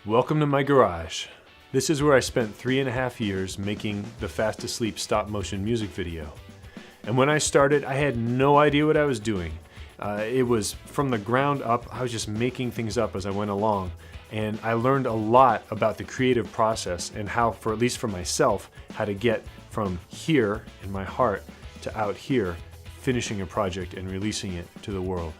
Welcome to my garage. This is where I spent 3.5 years making the Fast Asleep stop motion music video. And when I started, I had no idea what I was doing. It was from the ground up. I was just making things up as I went along. And I learned a lot about the creative process and how, for at least for myself, how to get from here in my heart to out here, finishing a project and releasing it to the world.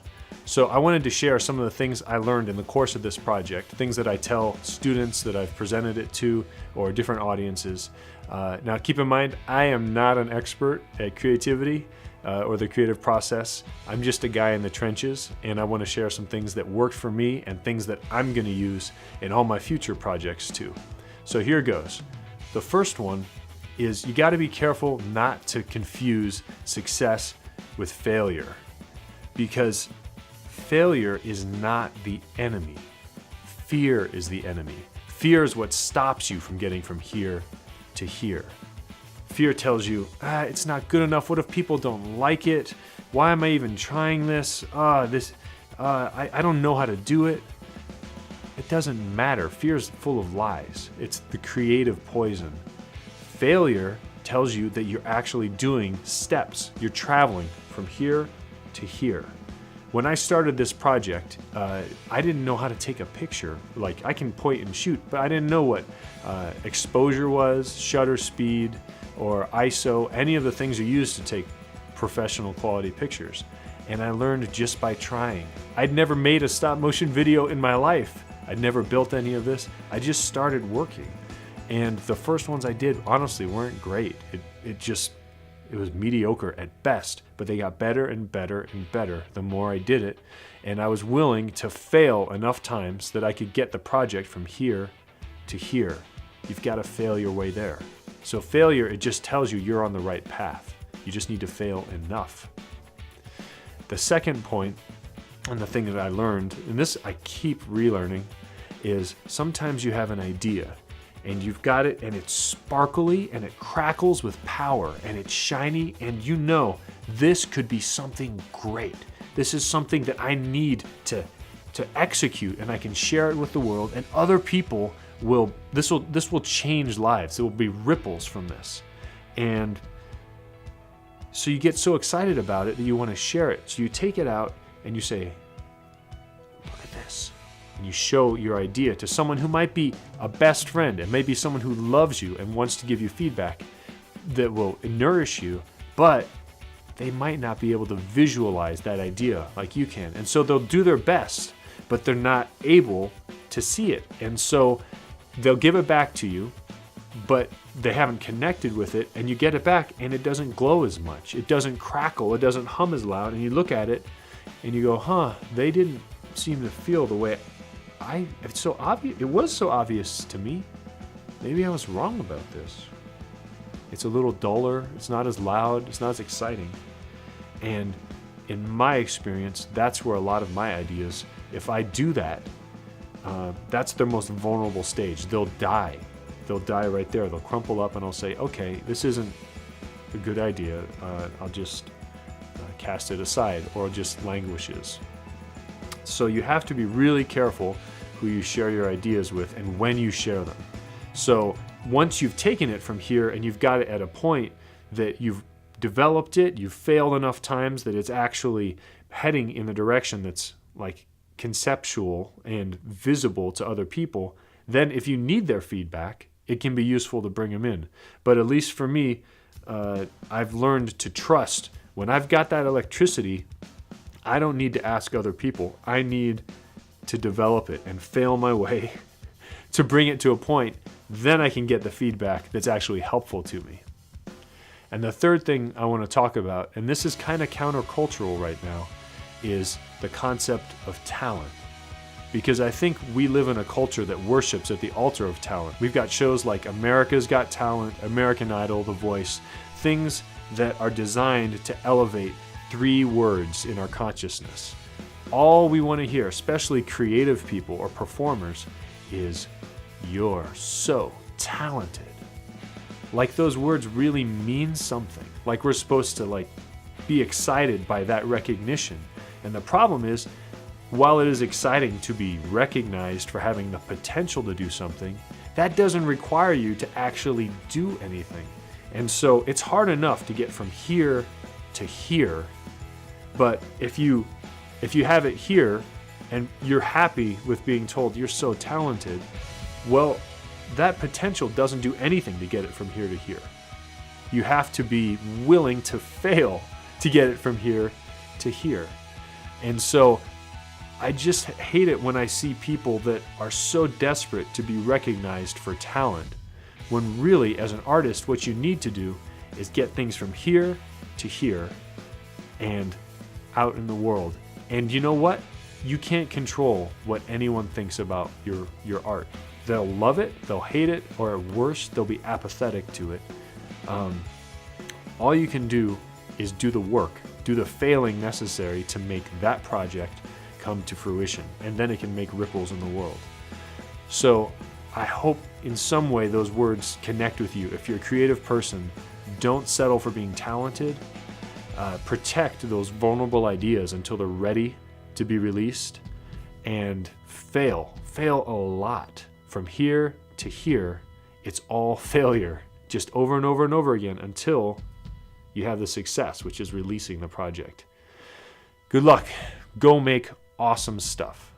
So I wanted to share some of the things I learned in the course of this project, things that I tell students that I've presented it to or different audiences. Now keep in mind, I am not an expert at creativity or the creative process. I'm just a guy in the trenches, and I want to share some things that worked for me and things that I'm going to use in all my future projects too. So here goes. The first one is you got to be careful not to confuse success with failure, because failure is not the enemy. Fear is the enemy. Fear is what stops you from getting from here to here. Fear tells you, it's not good enough. What if people don't like it? Why am I even trying this? I don't know how to do it. It doesn't matter. Fear is full of lies. It's the creative poison. Failure tells you that you're actually doing steps. You're traveling from here to here. When I started this project, I didn't know how to take a picture. Like, I can point and shoot, but I didn't know what exposure was, shutter speed, or ISO, any of the things you use to take professional quality pictures. And I learned just by trying. I'd never made a stop motion video in my life. I'd never built any of this. I just started working. And the first ones I did, honestly, weren't great. It was mediocre at best, but they got better and better and better the more I did it. And I was willing to fail enough times that I could get the project from here to here. You've got to fail your way there. So failure, it just tells you you're on the right path. You just need to fail enough. The second point, and the thing that I learned, and this I keep relearning, is sometimes you have an idea and you've got it and it's sparkly and it crackles with power and it's shiny, and you know this could be something great. This is something that I need to execute, and I can share it with the world, and other people this will change lives. There will be ripples from this. And so you get so excited about it that you want to share it. So you take it out and you say, look at this. And you show your idea to someone who might be a best friend, and maybe someone who loves you and wants to give you feedback that will nourish you, but they might not be able to visualize that idea like you can. And so they'll do their best, but they're not able to see it. And so they'll give it back to you, but they haven't connected with it, and you get it back and it doesn't glow as much. It doesn't crackle, it doesn't hum as loud, and you look at it and you go, they didn't seem to feel the way it's so obvious. It was so obvious to me. Maybe I was wrong about this. It's a little duller, it's not as loud, it's not as exciting. And in my experience, that's where a lot of my ideas, if I do that, that's their most vulnerable stage. They'll die. They'll die right there. They'll crumple up, and I'll say, okay, this isn't a good idea. I'll just cast it aside, or just languishes. So you have to be really careful who you share your ideas with and when you share them. So once you've taken it from here and you've got it at a point that you've developed it, you've failed enough times that it's actually heading in the direction that's like conceptual and visible to other people, then if you need their feedback, it can be useful to bring them in. But at least for me, I've learned to trust. When I've got that electricity, I don't need to ask other people. I need to develop it and fail my way to bring it to a point. Then I can get the feedback that's actually helpful to me. And the third thing I want to talk about, and this is kind of countercultural right now, is the concept of talent. Because I think we live in a culture that worships at the altar of talent. We've got shows like America's Got Talent, American Idol, The Voice, things that are designed to elevate 3 words in our consciousness. All we want to hear, especially creative people or performers, is you're so talented. Like those words really mean something. Like we're supposed to be excited by that recognition. And the problem is while it is exciting to be recognized for having the potential to do something, that doesn't require you to actually do anything. And so it's hard enough to get from here to here, but if you have it here and you're happy with being told you're so talented, well, that potential doesn't do anything to get it from here to here. You have to be willing to fail to get it from here to here. And so I just hate it when I see people that are so desperate to be recognized for talent, when really, as an artist, what you need to do is get things from here to here and out in the world. And you know what? You can't control what anyone thinks about your art. They'll love it, they'll hate it, or at worst, they'll be apathetic to it. All you can do is do the work, do the failing necessary to make that project come to fruition, and then it can make ripples in the world. So I hope in some way those words connect with you. If you're a creative person, don't settle for being talented. Protect those vulnerable ideas until they're ready to be released, and fail a lot. From here to here, it's all failure, just over and over and over again until you have the success, which is releasing the project. Good luck. Go make awesome stuff.